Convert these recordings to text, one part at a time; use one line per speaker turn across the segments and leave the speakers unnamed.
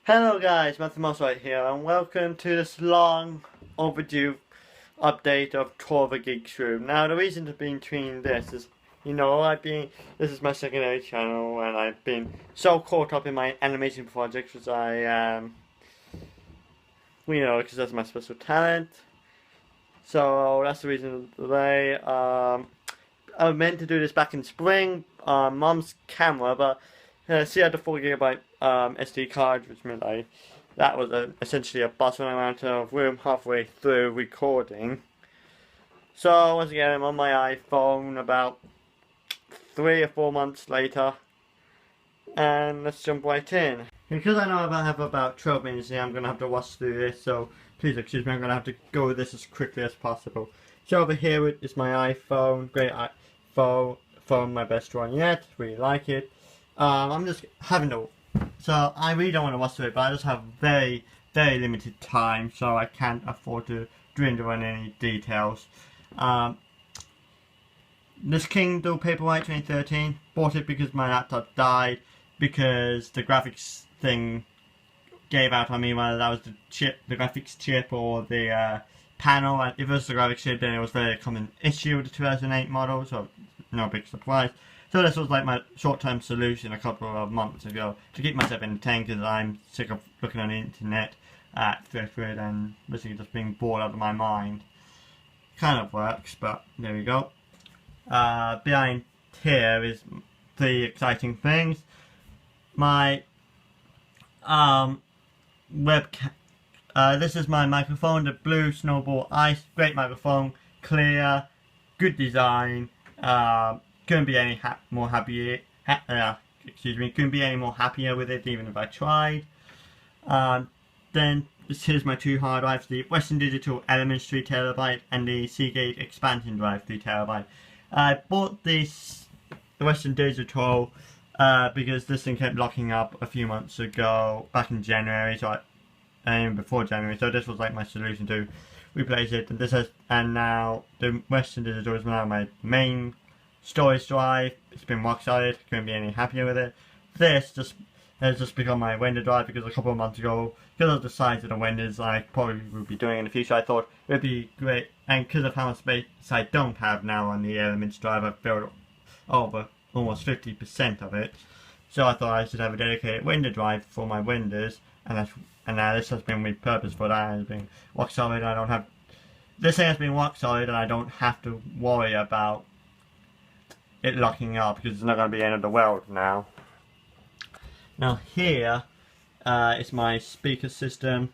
Hello guys, Matthew right here, and welcome to this long overdue update of Tour of the Geek room. Now the reason to be between this is, this is my secondary channel, and I've been so caught up in my animation projects, which I because that's my special talent. So that's the reason today. I was meant to do this back in spring, Mom's camera, but she had the 4 GB SD card, which meant that was essentially a bust when I ran out of room halfway through recording. So once again, I'm on my iPhone about 3 or 4 months later, and let's jump right in. Because I know I have about 12 minutes here, I'm going to have to rush through this, so please excuse me, I'm going to have to go with this as quickly as possible. So over here is my iPhone, great phone, my best one yet, really like it. I'm just having to, so I really don't want to rush through it, but I just have very, very limited time, so I can't afford to dwindle on any details. This Kindle Paperwhite 2013, bought it because my laptop died, because the graphics thing gave out on me, whether that was the graphics chip or the panel. If it was the graphics chip, then it was a very common issue with the 2008 model, so no big surprise. So this was like my short-term solution a couple of months ago to keep myself entertained, because I'm sick of looking on the internet at Thriftwood and basically just being bored out of my mind. Kind of works, but there we go. Behind here is the exciting things. My webcam. This is my microphone, the Blue Snowball Ice. Great microphone, clear, good design. Couldn't be any more happier. Couldn't be any more happier with it, even if I tried. Then here's my two hard drives: the Western Digital Elements 3TB and the Seagate Expansion Drive 3TB. I bought the Western Digital because this thing kept locking up a few months ago, back in January, before January. So this was like my solution to replace it. And now the Western Digital is now my main storage drive. It's been rock solid, couldn't be any happier with it. This has just become my Wender drive, because a couple of months ago, because of the size of the Wenders I probably would be doing in the future, I thought it would be great, and because of how much space I don't have now on the Elements drive, I've filled over almost 50% of it. So I thought I should have a dedicated Wender drive for my Wenders, and now this has been repurposed for that. It has been rock solid. This thing has been rock solid, and I don't have to worry about it locking up, because it's not going to be the end of the world now. Now here is my speaker system,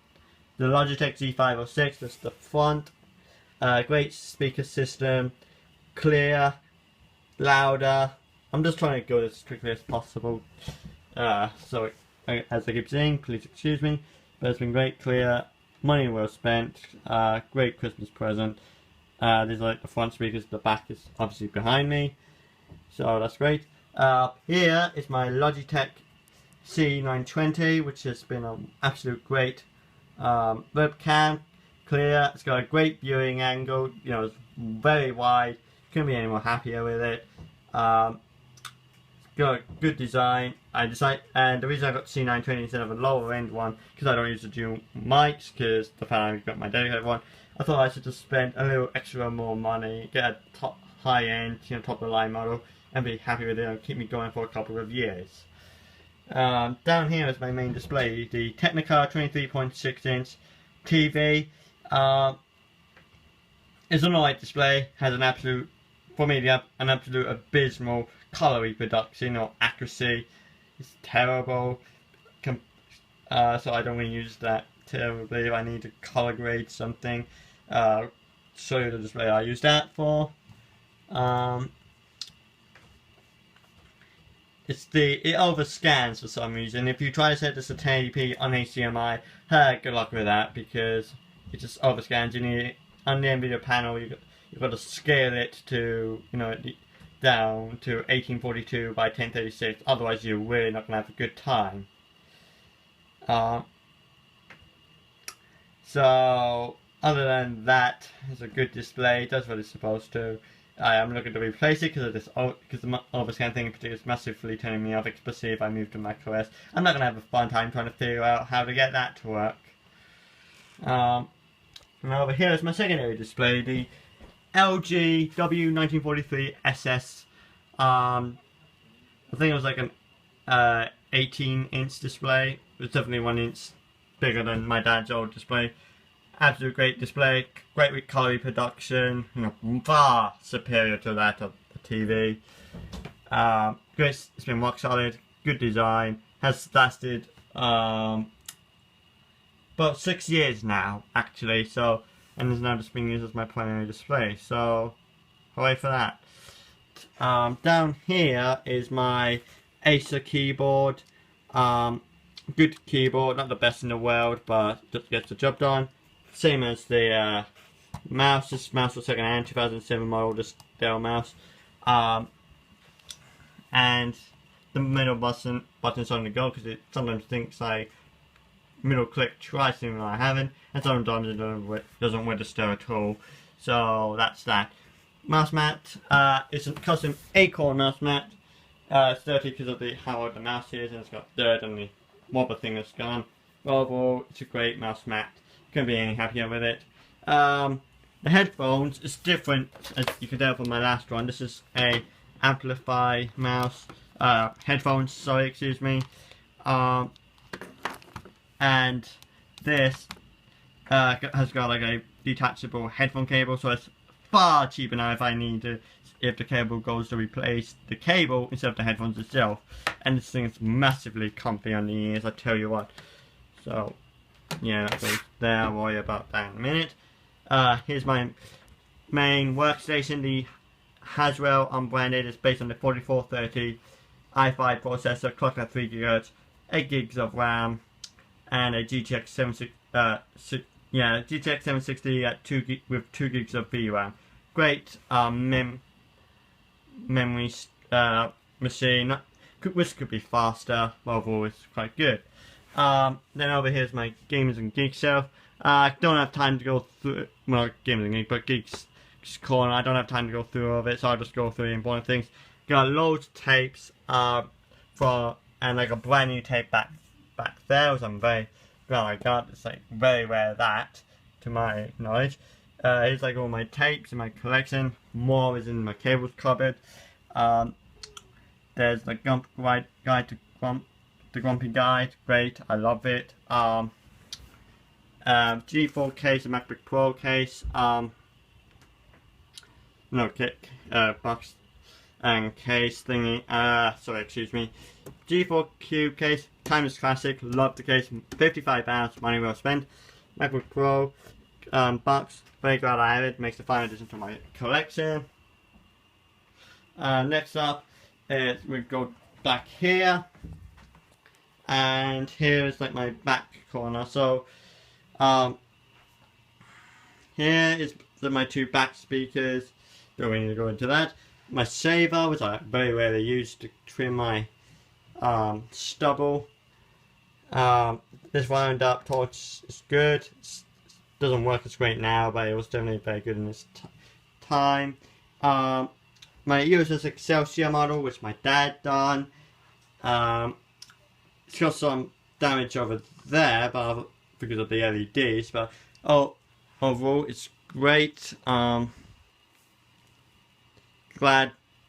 the Logitech Z506. That's the front. Great speaker system, clear, louder. I'm just trying to go as quickly as possible. So as I keep saying, please excuse me, but it's been great, clear, money well spent, great Christmas present. These are like the front speakers, the back is obviously behind me. So that's great. Here is my Logitech C920, which has been an absolute great webcam. Clear, it's got a great viewing angle, it's very wide, couldn't be any more happier with it. It's got a good design. And the reason I got C920 instead of a lower end one, because I don't use the dual mics, because the fact I've got my dedicated one, I thought I should just spend a little extra more money, get a top high end, top of the line model, and be happy with it and keep me going for a couple of years. Down here is my main display, the Technicolor 23.6 inch TV. It's an alright display, has an absolute abysmal color reproduction or accuracy. It's terrible, so I don't really use that terribly. If I need to color grade something, show you the display I use that for. It overscans for some reason. If you try to set this to 1080p on HDMI, good luck with that, because it just overscans. On the NVIDIA panel, you've got to scale it to, down to 1842 by 1036. Otherwise, you're really not going to have a good time. So other than that, it's a good display. It does what it's supposed to. I am looking to replace it because of this, because the overscan thing in particular is massively turning me off, especially if I move to macOS. I'm not going to have a fun time trying to figure out how to get that to work. And over here is my secondary display, the LG W1943 SS. I think it was like an 18-inch display. It was definitely 1 inch bigger than my dad's old display. Absolute great display, great with colour reproduction, far superior to that of the TV. Great, it's been rock solid, good design, has lasted about 6 years now actually, so, and is now just being used as my primary display, so hooray for that. Down here is my Acer keyboard. Good keyboard, not the best in the world, but just gets the job done. Same as the mouse. This mouse was second-hand, 2007 model, just Dell mouse. And the middle button's on the go because it sometimes thinks like middle click twice even though I haven't, and sometimes it doesn't register at all. So that's that. Mouse mat. It's a custom Acorn mouse mat. It's dirty because of how old the mouse is, and it's got dirt and the wobble thing that's gone. But overall, it's a great mouse mat. Couldn't be any happier with it. The headphones is different, as you can tell from my last one. This is a amplify mouse. Headphones, sorry, excuse me. And this has got like a detachable headphone cable, so it's far cheaper now if the cable goes to replace the cable instead of the headphones itself. And this thing is massively comfy on the ears, I tell you what. So yeah, that goes there. I'll worry about that in a minute. Here's my main workstation. The Haswell unbranded. It's based on the 4430 i5 processor, clocked at 3 GHz, 8 gigs of RAM, and a GTX 760 at 2 with 2 gigs of VRAM. Great memory machine. Which could be faster, but overall it's quite good. Then over here's my Gamers and Geek shelf. I don't have time to go through, well, Gamers and Geek, but Geeks corner. I don't have time to go through all of it, so I'll just go through the important things. Got loads of tapes, and like a brand new tape back there, which I'm very glad I got. It's like very rare that, to my knowledge. Here's like all my tapes in my collection. More is in my cables cupboard. There's the Guide to Grump. The Grumpy Guide, great, I love it. G4 case, a MacBook Pro case, box and case thingy, sorry, excuse me. G4 Cube case, timeless classic, love the case, £55, money well spent. MacBook Pro box, very glad I have it, makes the final addition to my collection. Next up, we go back here. And here is like my back corner. So here is my 2 back speakers. Don't really need to go into that. My shaver, which I very rarely use to trim my stubble. This wound up torch is good. It doesn't work as great now, but it was definitely very good in this time. My USS Excelsior model, which my dad done. It's got some damage over there, but because of the LEDs. But overall, it's great. Glad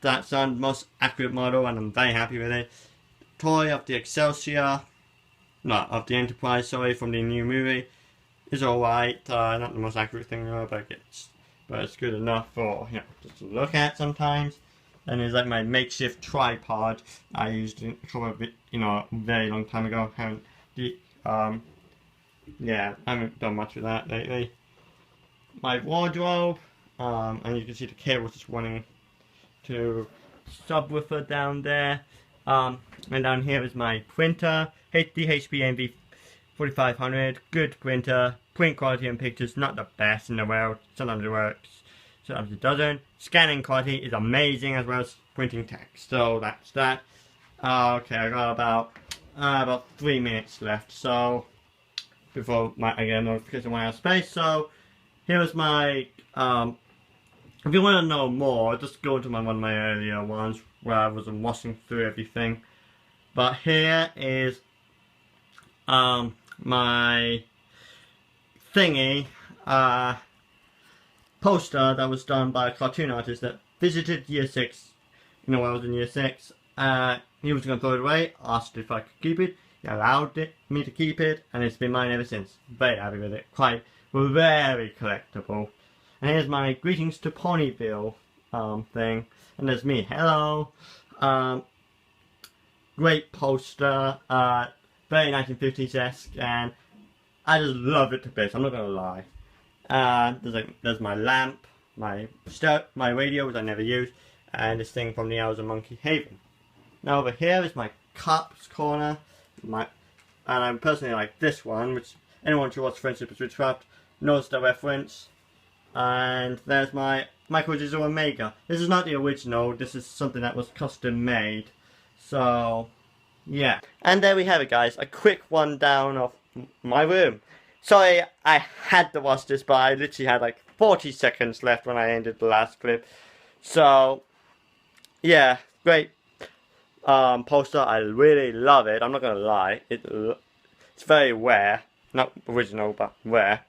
that's the most accurate model, and I'm very happy with it. Toy of the Excelsior, no, of the Enterprise. Sorry, from the new movie, is alright. Not the most accurate thing ever, but it's good enough for just to look at sometimes. And it's like my makeshift tripod I used a couple of a very long time ago. Yeah, I haven't done much with that lately. My wardrobe, and you can see the cable just running to subwoofer down there. And down here is my printer, HP 4500, good printer. Print quality and pictures not the best in the world. Sometimes it works, sometimes it doesn't. Scanning quality is amazing as well as printing text. So that's that. Okay, I got about 3 minutes left. So before I get a notification when I have space. So here is my If you want to know more, just go to one of my earlier ones where I was washing through everything. But here is my thingy poster that was done by a cartoon artist that visited year 6. You know, when I was in year 6. He was going to throw it away, asked if I could keep it. He allowed me to keep it, and it's been mine ever since. Very happy with it. Quite very collectible. And here's my greetings to Ponyville thing. And there's me. Hello. Great poster. Very 1950s-esque, and I just love it to bits. I'm not gonna lie. There's my lamp, my radio, which I never use, and this thing from the Owls of Monkey Haven. Now over here is my cups corner, and I personally like this one, which anyone who watched Friendship is Witchcraft knows the reference. And there's my Michael Jizzle Omega. This is not the original, this is something that was custom made. So, yeah. And there we have it, guys. A quick rundown of my room. Sorry, I had to watch this, but I literally had like 40 seconds left when I ended the last clip. So, yeah, great poster. I really love it. I'm not gonna lie. It's very rare. Not original, but rare.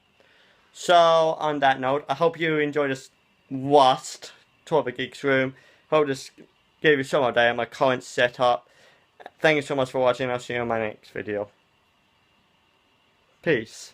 So, on that note, I hope you enjoyed this vast tour of the Geek's room. Hope this gave you some idea of my current setup. Thank you so much for watching. I'll see you in my next video. Peace.